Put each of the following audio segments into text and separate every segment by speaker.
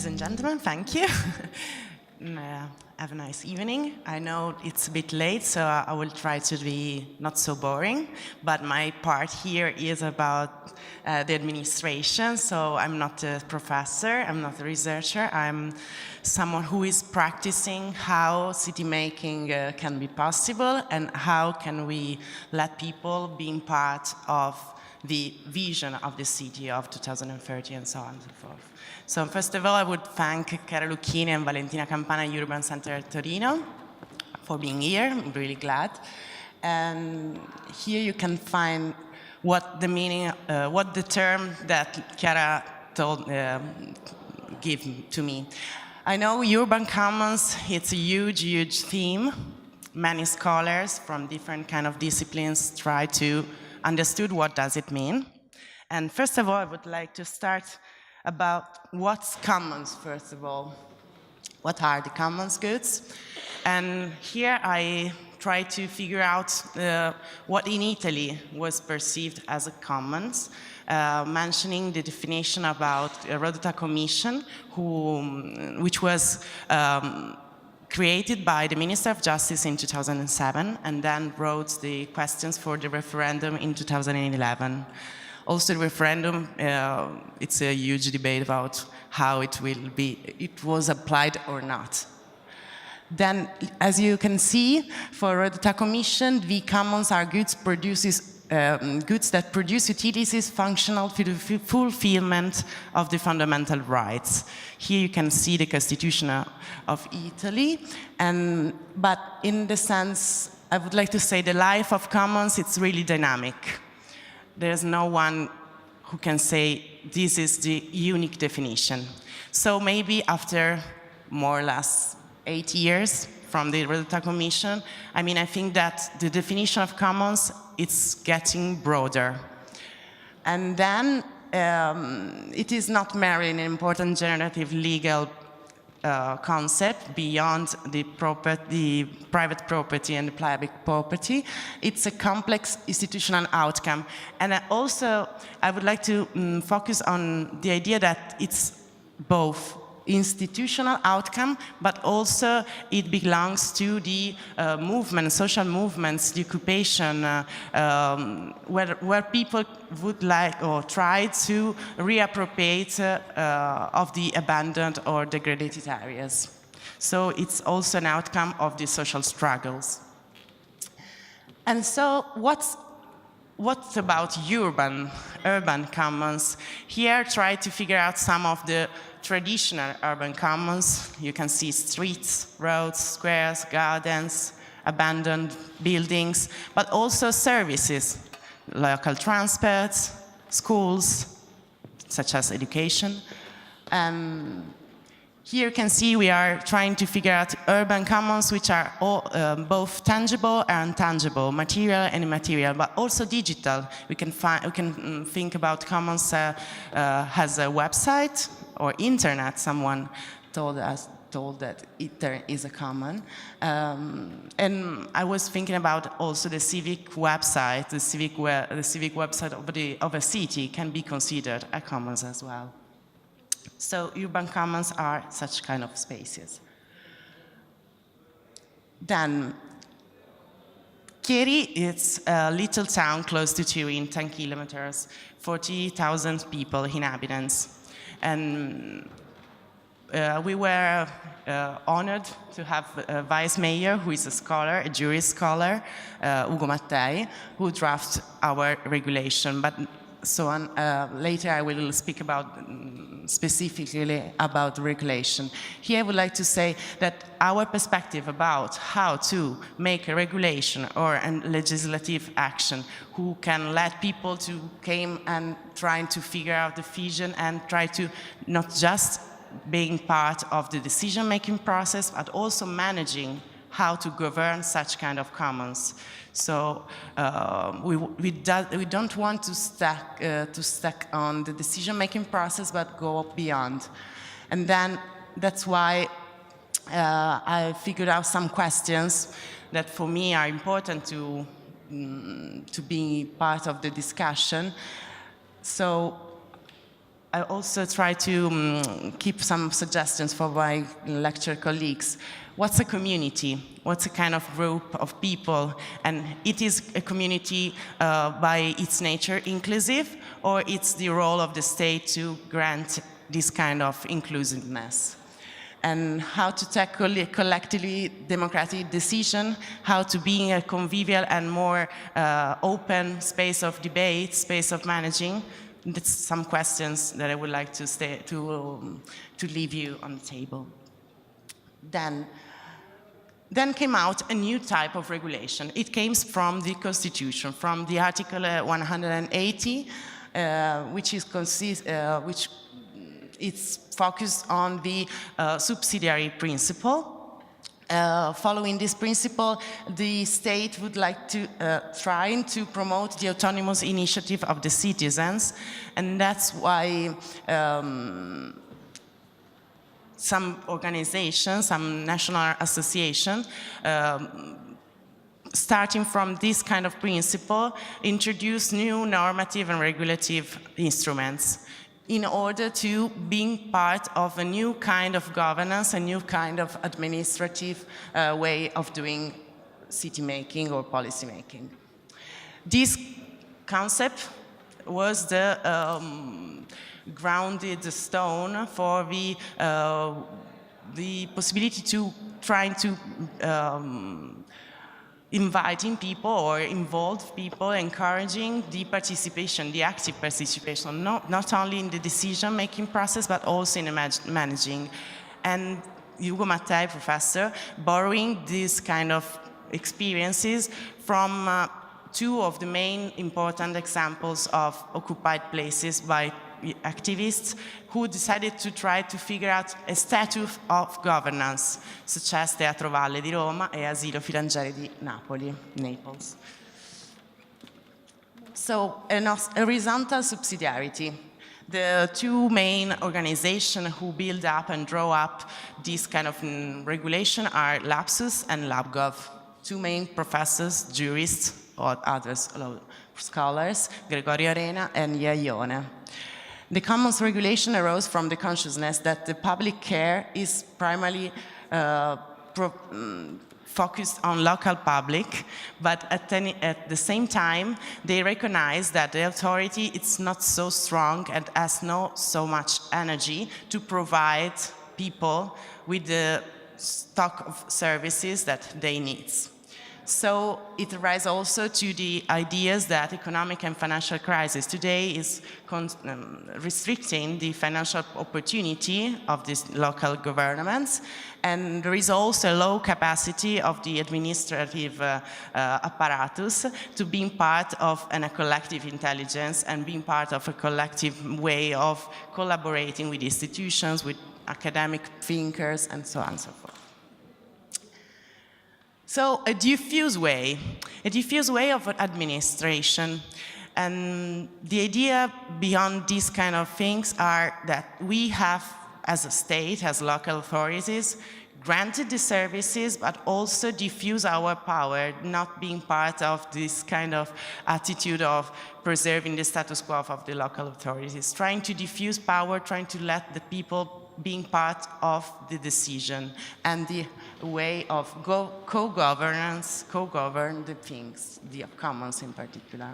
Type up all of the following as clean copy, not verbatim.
Speaker 1: Ladies and gentlemen, thank you. Have a nice evening. I know it's a bit late, so I will try to be not so boring, but my part here is about the administration, so I'm not a professor, I'm not a researcher, I'm someone who is practicing how city making can be possible and how can we let people be part of the vision of the city of 2030 and so on and so forth. So first of all, I would thank Chiara Lucchini and Valentina Campana, Urban Center Torino, for being here. I'm really glad. And here you can find what the meaning, what the term that Chiara gave to me. I know urban commons, it's a huge, huge theme. Many scholars from different kind of disciplines try to understood what does it mean. And first of all, I would like to start about what's commons, first of all. What are the commons goods? And here I try to figure out what in Italy was perceived as a commons, mentioning the definition about Rodota Commission, which was created by the Minister of Justice in 2007 and then wrote the questions for the referendum in 2011. Also, the referendum, it's a huge debate about how it was applied or not. Then, as you can see, for Rodota Commission, the commons are goods that produce utilities functional for the fulfillment of the fundamental rights. Here you can see the Constitution of Italy, but in the sense, I would like to say the life of commons, it's really dynamic. There's no one who can say this is the unique definition. So maybe after more or less 8 years from the Rodota Commission, I think that the definition of commons, it's getting broader. And then it is not merely an important generative legal concept beyond the private property and the public property. It's a complex institutional outcome. And I would like to focus on the idea that it's both institutional outcome, but also it belongs to the movement, social movements, the occupation, where people would like or try to reappropriate of the abandoned or degraded areas. So it's also an outcome of the social struggles. And so what about urban commons? Here try to figure out some of the traditional urban commons. You can see streets, roads, squares, gardens, abandoned buildings, but also services, local transports, schools, such as education. Here you can see we are trying to figure out urban commons which are all, both tangible and intangible, material and immaterial, but also digital. We can think about commons as a website or internet. Someone told that internet is a common. And I was thinking about also the civic website. The civic website of a city can be considered a commons as well. So urban commons are such kind of spaces. Then, Chieri is a little town close to Turin, 10 kilometers, 40,000 people, inhabitants. And we were honored to have a vice mayor who is a scholar, a juris scholar, Ugo Mattei, who drafted our regulation. But so on. Later I will speak about specifically about regulation. Here I would like to say that our perspective about how to make a regulation or a legislative action who can let people to come and trying to figure out the vision and try to not just being part of the decision-making process, but also managing how to govern such kind of commons. So we don't want to stuck on the decision-making process, but go beyond. And then that's why I figured out some questions that for me are important to be part of the discussion. So I also try to keep some suggestions for my lecture colleagues. What's a community? What's a kind of group of people? And it is a community by its nature inclusive, or it's the role of the state to grant this kind of inclusiveness? And how to tackle a collectively democratic decision, how to be a convivial and more open space of debate, space of managing. That's some questions that I would like to leave you on the table. Then came out a new type of regulation. It came from the Constitution, from the Article 180, which it's focused on the subsidiary principle. Following this principle, the state would like to try to promote the autonomous initiative of the citizens, and that's why some organizations, some national association, starting from this kind of principle, introduce new normative and regulative instruments in order to be part of a new kind of governance, a new kind of administrative way of doing city making or policy making. This concept was the grounded stone for the possibility to try to inviting people or involve people, encouraging the participation, the active participation, not only in the decision-making process, but also in managing. And Ugo Mattei, professor, borrowing these kind of experiences from two of the main important examples of occupied places by activists who decided to try to figure out a status of governance, such as Teatro Valle di Roma e Asilo Filangieri di Napoli, Naples. So, a horizontal subsidiarity. The two main organizations who build up and draw up this kind of regulation are Lapsus and LabGov, two main professors, jurists, or others, scholars, Gregorio Arena and Iaione. The Commons regulation arose from the consciousness that the public care is primarily focused on local public, but at the same time, they recognize that the authority is not so strong and has not so much energy to provide people with the stock of services that they need. So it arises also to the ideas that economic and financial crisis today is restricting the financial opportunity of these local governments, and there is also a low capacity of the administrative apparatus to being part of a collective intelligence and being part of a collective way of collaborating with institutions, with academic thinkers, and so on and so forth. So a diffuse way of administration. And the idea beyond these kind of things are that we have, as a state, as local authorities, granted the services, but also diffuse our power, not being part of this kind of attitude of preserving the status quo of the local authorities, trying to diffuse power, trying to let the people being part of the decision and the way of co-governance, co-govern the things, the commons in particular.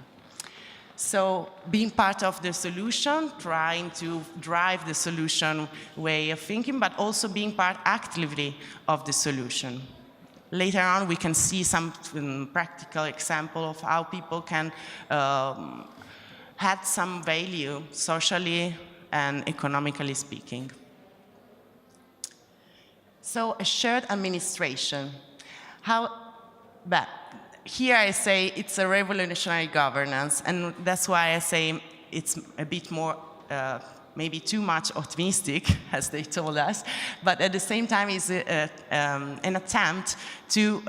Speaker 1: So being part of the solution, trying to drive the solution way of thinking, but also being part actively of the solution. Later on, we can see some practical example of how people can add some value, socially and economically speaking. So a shared administration. Here I say it's a revolutionary governance, and that's why I say it's a bit more, maybe too much optimistic, as they told us, but at the same time it's an attempt to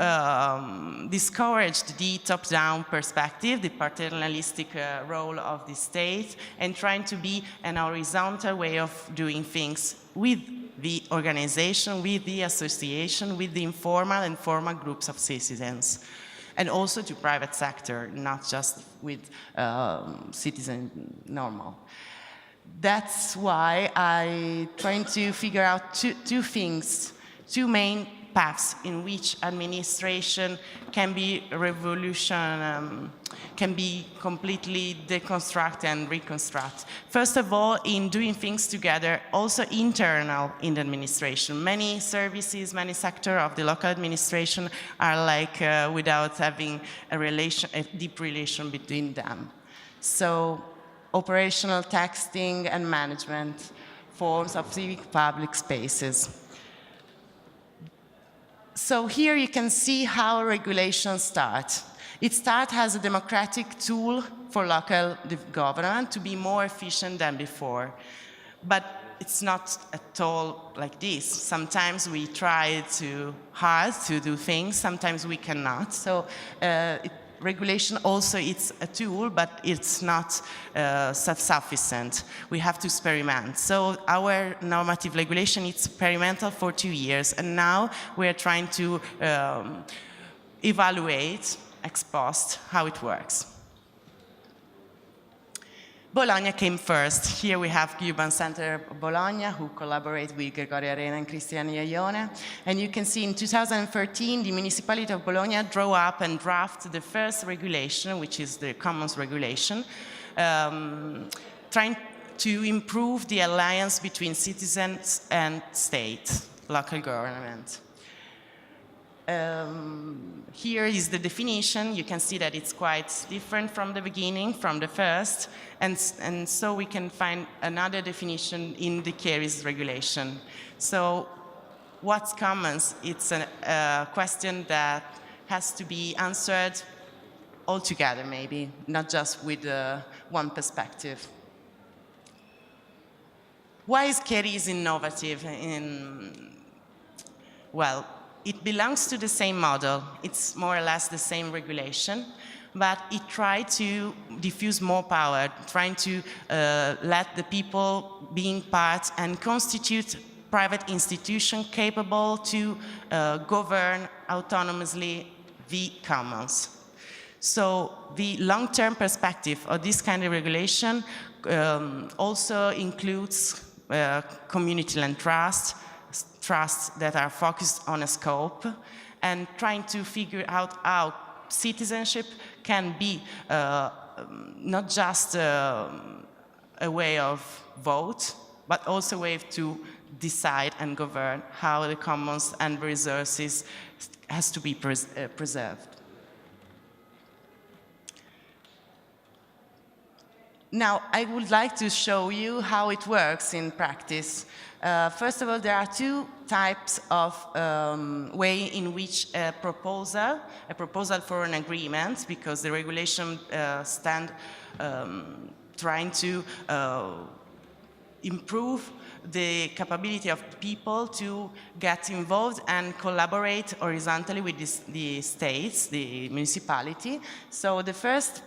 Speaker 1: discourage the top-down perspective, the paternalistic role of the state, and trying to be an horizontal way of doing things with the organization, with the association, with the informal and formal groups of citizens, and also to private sector, not just with citizen normal. That's why I trying to figure out two things, two main paths in which administration can be can be completely deconstruct and reconstruct. First of all, in doing things together, also internal in the administration. Many services, many sectors of the local administration are like without having a deep relation between them. So operational texting and management forms of civic public spaces. So here you can see how regulations start. It starts as a democratic tool for local government to be more efficient than before. But it's not at all like this. Sometimes we try too hard to do things, sometimes we cannot. So regulation also it's a tool, but it's not self-sufficient. We have to experiment. So our normative regulation is experimental for 2 years, and now we are trying to evaluate ex post how it works. Bologna came first. Here we have Urban Center Bologna, who collaborate with Gregorio Arena and Cristiano Iaione. And you can see in 2013, the municipality of Bologna drew up and drafted the first regulation, which is the Commons regulation, trying to improve the alliance between citizens and state, local government. Here is the definition. You can see that it's quite different from the beginning, from the first, and so we can find another definition in the Kerry's regulation. So what's commons? It's a question that has to be answered all together, maybe, not just with one perspective. Why is Kerry's innovative? Well, it belongs to the same model. It's more or less the same regulation, but it tried to diffuse more power, trying to let the people being part and constitute private institutions capable to govern autonomously the commons. So the long-term perspective of this kind of regulation also includes community land trusts that are focused on a scope, and trying to figure out how citizenship can be not just a way of vote, but also a way to decide and govern how the commons and resources has to be preserved. Now, I would like to show you how it works in practice. First of all, there are two types of way in which a proposal for an agreement, because the regulation trying to improve the capability of people to get involved and collaborate horizontally with the states, the municipality. So the first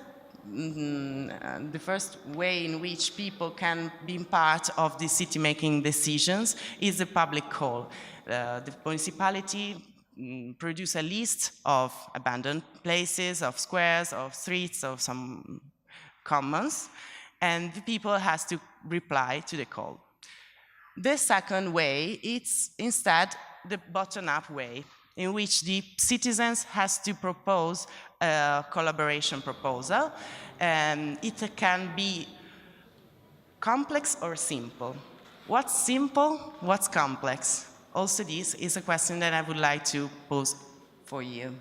Speaker 1: way in which people can be part of the city-making decisions is a public call. The municipality produce a list of abandoned places, of squares, of streets, of some commons, and the people has to reply to the call. The second way, it's instead the bottom-up way, in which the citizens has to propose a collaboration proposal, and it can be complex or simple. What's simple? What's complex? Also, this is a question that I would like to pose for you.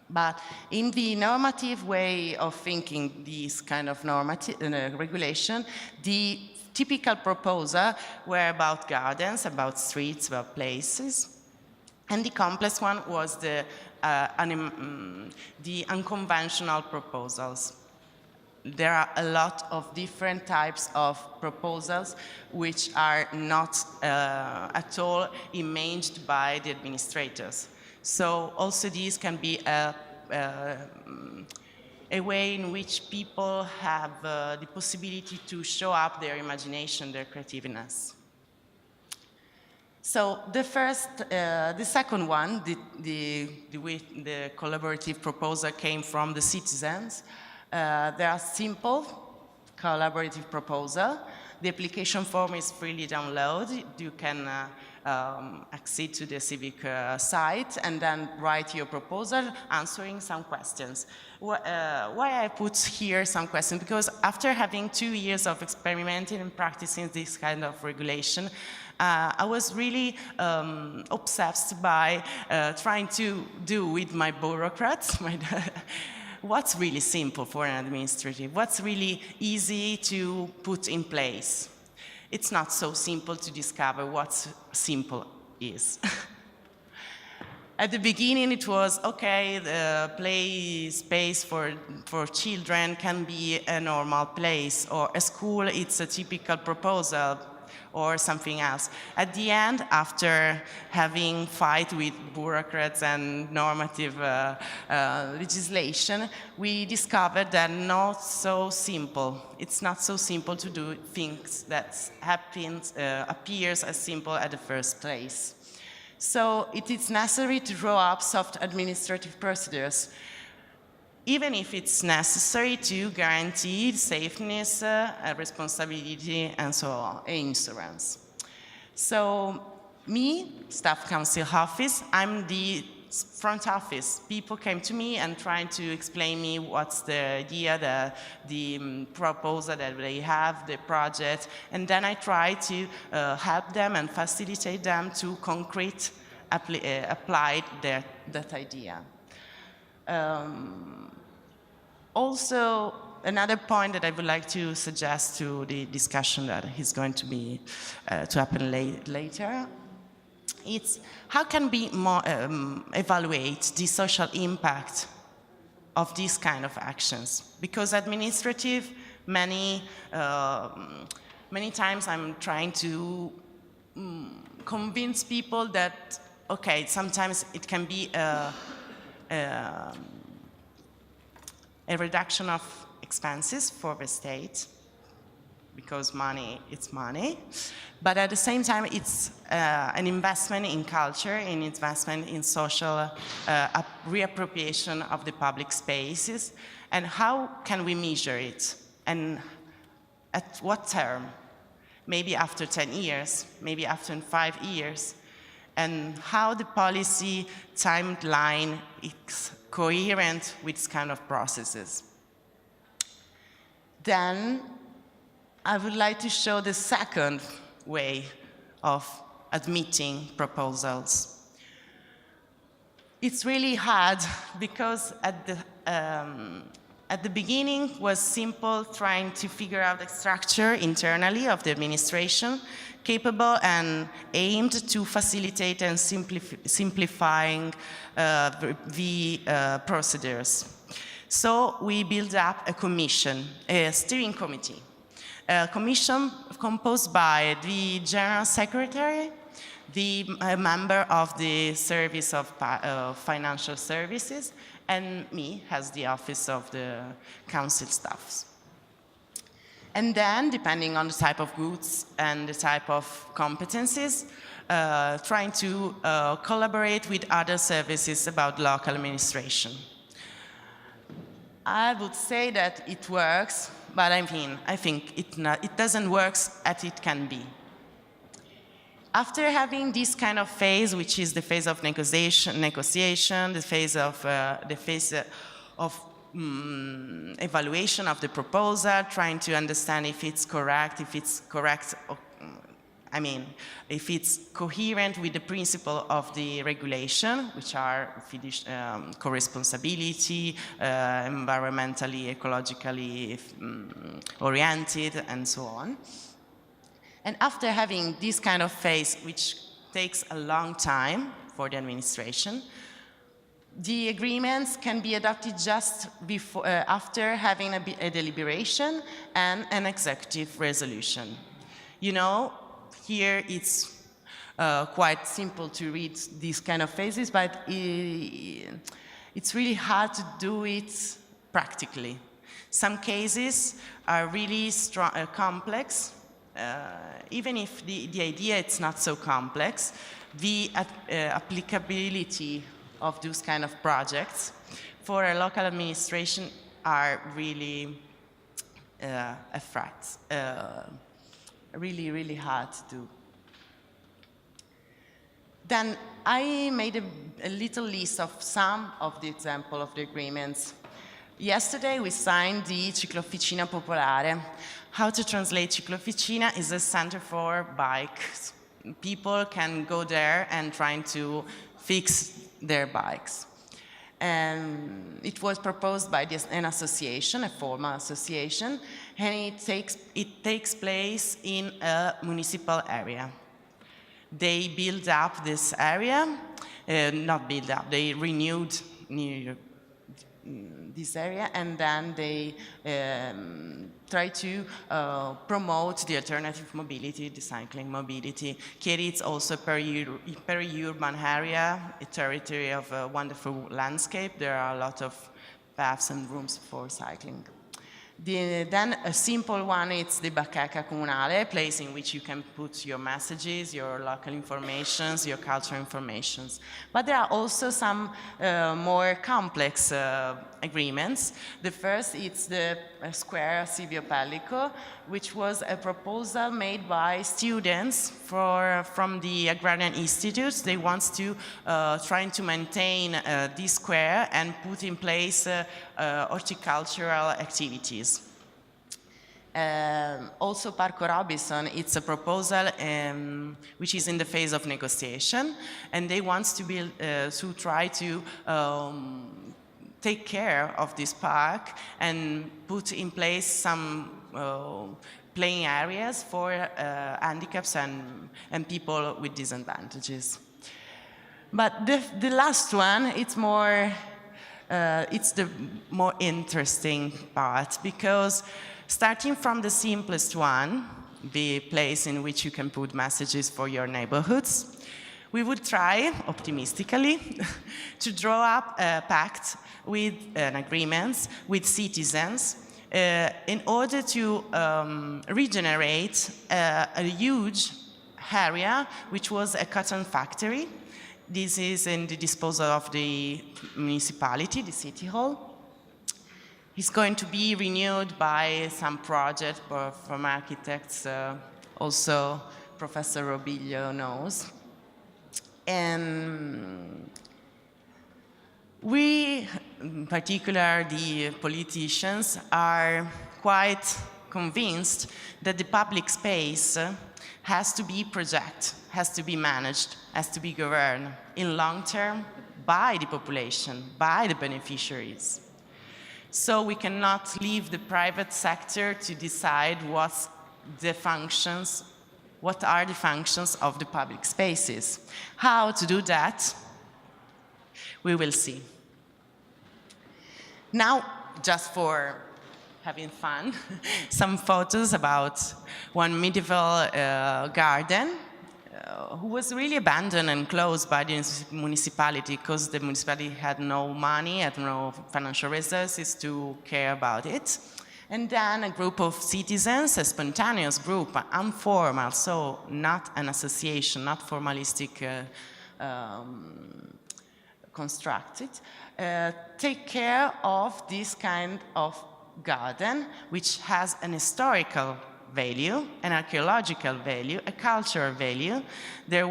Speaker 1: But in the normative way of thinking this kind of normative regulation, the typical proposal were about gardens, about streets, about places. And the complex one was the unconventional proposals. There are a lot of different types of proposals which are not at all imaged by the administrators. So also these can be a way in which people have the possibility to show up their imagination, their creativeness. So the second one, the collaborative proposal came from the citizens. They are simple collaborative proposal. The application form is freely downloaded. You can accede to the civic site and then write your proposal answering some questions. Why I put here some questions? Because after having 2 years of experimenting and practicing this kind of regulation, I was really obsessed by trying to do with my bureaucrats, what's really simple for an administrative, what's really easy to put in place. It's not so simple to discover what simple is. At the beginning, it was, okay, the play space for children can be a normal place, or a school, it's a typical proposal, or something else. At the end, after having fight with bureaucrats and normative legislation, we discovered that not so simple. It's not so simple to do things that appears as simple at the first place. So it is necessary to draw up soft administrative procedures, even if it's necessary to guarantee safeness, responsibility, and so on, insurance. So me, Staff Council Office, I'm the front office. People came to me and trying to explain me what's the idea, the proposal that they have, the project, and then I try to help them and facilitate them to concrete apply that idea. Also, another point that I would like to suggest to the discussion that is going to be to happen later, it's how can we evaluate the social impact of these kind of actions? Because administrative, many times I'm trying to convince people that, okay, sometimes it can be a reduction of expenses for the state, because money, it's money. But at the same time, it's an investment in culture, an investment in social reappropriation of the public spaces. And how can we measure it? And at what term? Maybe after 10 years, maybe after 5 years. And how the policy timeline is coherent with this kind of processes. Then I would like to show the second way of admitting proposals. It's really hard because at the beginning was simple, trying to figure out the structure internally of the administration, capable and aimed to facilitate and simplifying the procedures. So we built up a commission, a steering committee. A commission composed by the General Secretary, the member of the Service of Financial Services, and me as the Office of the Council Staffs. And then, depending on the type of goods and the type of competencies, trying to collaborate with other services about local administration. I would say that it works, but I think it doesn't work as it can be. After having this kind of phase, which is the phase of negotiation, the phase of evaluation of the proposal, trying to understand if it's correct, if it's coherent with the principle of the regulation, which are co-responsibility, environmentally, ecologically oriented, and so on. And after having this kind of phase, which takes a long time for the administration, the agreements can be adopted just before, after having a deliberation and an executive resolution. You know, here it's quite simple to read these kind of phases, but it's really hard to do it practically. Some cases are really complex. Even if the idea it's not so complex, the applicability of those kind of projects for a local administration are really a threat. really, really hard to do. Then I made a little list of some of the examples of the agreements. Yesterday we signed the Ciclofficina Popolare. How to translate Ciclofficina is a center for bikes. People can go there and try to fix their bikes. It was proposed by an association, a formal association, and it takes place in a municipal area. They build up this area, not build up, they renewed this area, and then they try to promote the alternative mobility, the cycling mobility. Chieri is also a peri-urban area, a territory of a wonderful landscape. There are a lot of paths and rooms for cycling. Then a simple one, it's the bacheca comunale, a place in which you can put your messages, your local informations, your cultural informations. But there are also some more complex agreements. The first is the Square Silvio Pellico, which was a proposal made by students from the Agrarian Institutes. They want to try to maintain this square and put in place horticultural activities. Also Parco Robinson, it's a proposal which is in the phase of negotiation, and they want to build, to try to take care of this park and put in place some playing areas for handicaps and people with disadvantages. But the last one, it's the more interesting part, because starting from the simplest one, the place in which you can put messages for your neighborhoods, we would try, optimistically, to draw up a pact with an agreement with citizens in order to regenerate a huge area which was a cotton factory. This is in the disposal of the municipality, the city hall. It's going to be renewed by some project from architects, also Professor Robiglio knows. And we, in particular the politicians, are quite convinced that the public space has to be projected, has to be managed, has to be governed in long term by the population, by the beneficiaries. So we cannot leave the private sector to decide what are the functions of the public spaces. How to do that, we will see. Now, just for having fun, some photos about one medieval garden who was really abandoned and closed by the municipality because the municipality had no money, had no financial resources to care about it. And then a group of citizens, a spontaneous group, informal, so not an association, not formalistic constructed, take care of this kind of garden, which has an historical value, an archaeological value, a cultural value. There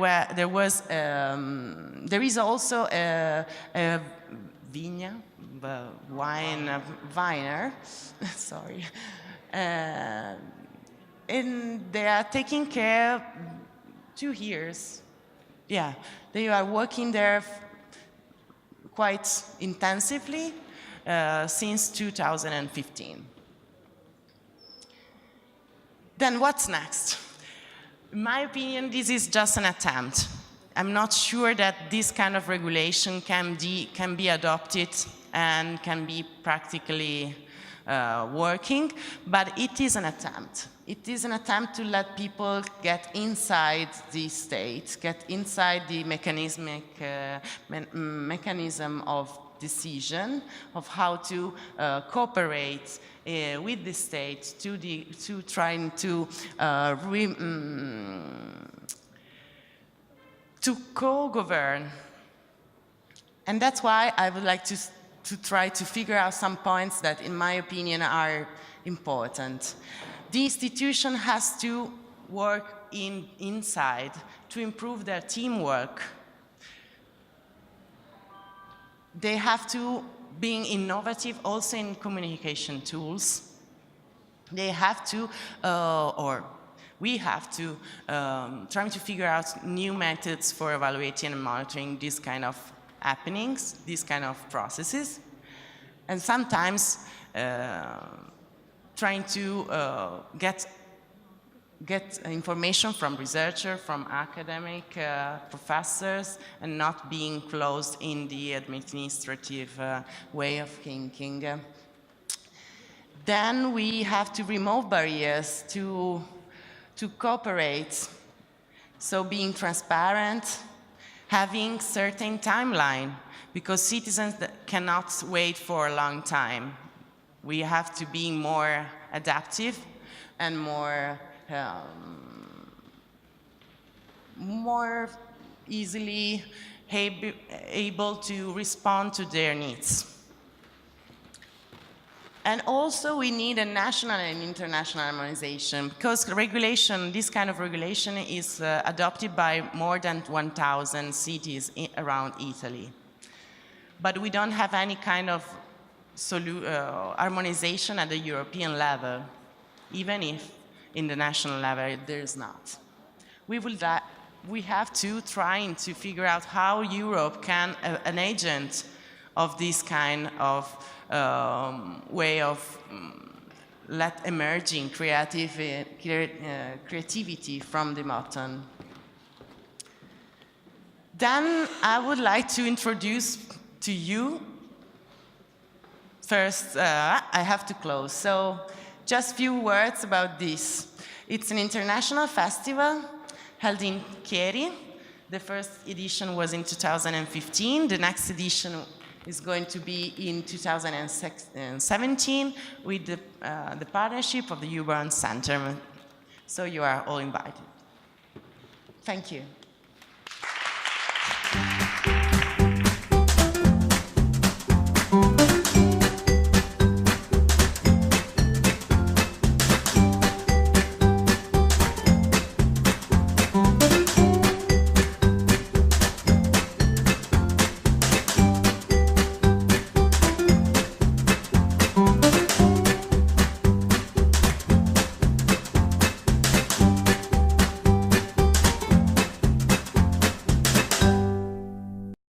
Speaker 1: is also a viner, sorry, and they are taking care 2 years. Yeah, they are working there quite intensively since 2015. Then what's next? In my opinion, this is just an attempt. I'm not sure that this kind of regulation can be adopted and can be practically working, but it is an attempt. It is an attempt to let people get inside the state, get inside the mechanism of decision, of how to cooperate with the state to trying to co-govern. And that's why I would like to try to figure out some points that, in my opinion, are important. The institution has to work inside, to improve their teamwork. They have to be innovative also in communication tools. They have to, or we have to, try to figure out new methods for evaluating and monitoring these kind of happenings, these kind of processes. And sometimes trying to get information from researchers, from academic professors, and not being closed in the administrative way of thinking. Then we have to remove barriers to cooperate. So being transparent, having certain timeline, because citizens cannot wait for a long time. We have to be more adaptive and more easily able to respond to their needs. And also we need a national and international harmonization, because regulation, this kind of regulation is adopted by more than 1,000 cities around Italy. But we don't have any kind of harmonization at the European level, even if in the national level there is not. We have to try to figure out how Europe can, an agent of this kind of way of emerging creativity from the bottom. Then I would like to introduce to you, first, I have to close, so just a few words about this. It's an international festival held in Chieri. The first edition was in 2015. The next edition is going to be in 2017 with the partnership of the Urban Center. So you are all invited. Thank you.